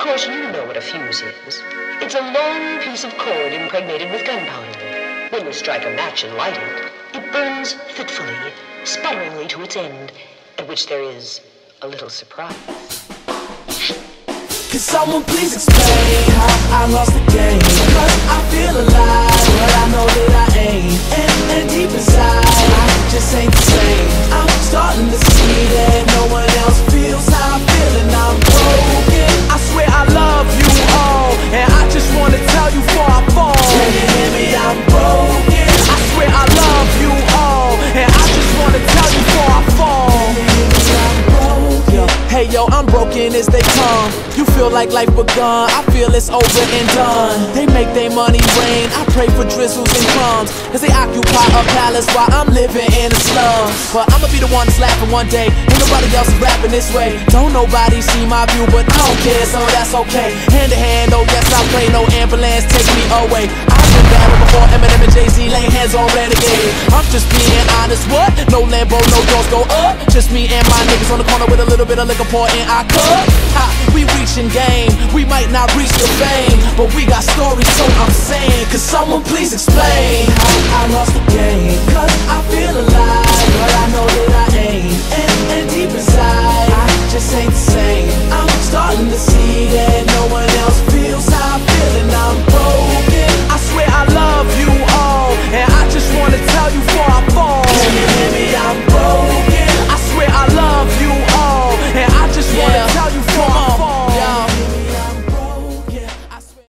course, you know what a fuse is. It's a long piece of cord impregnated with gunpowder. When you strike a match and light it, it burns fitfully, sputteringly to its end, at which there is a little surprise. Can someone please explain how I lost the game? Cause I feel alive, but I know that I ain't. And deep inside, I just ain't the same. I'm starting to see that no one else feels how I'm feeling. I'm broken. I swear I love you all, and I just wanna tell you before I fall. Can you hear me? I'm broken. I swear I love you all, and I just wanna tell you before I fall. Can you hear me? I'm broken. Hey yo, I'm broken as they come. You feel like life begun, I feel it's over and done. They make their money rain, I pray for drizzles and crumbs, cause they occupy a palace while I'm living in a slum. But I'ma be the one that's laughing one day, ain't nobody else is rapping this way. Don't nobody see my view, but I don't care, so that's okay. Hand to hand, oh yes I pray, no ambulance take me away. I've been battle before Eminem and Jay-Z laying hands on Renegade. I'm just being honest, what? No Lambo, no doors go up. Just me and my niggas on the corner with a little bit of liquor pour in our cup. Ha, we reaching game, we might not reach the fame, but we got stories, so I'm saying, could someone please explain how I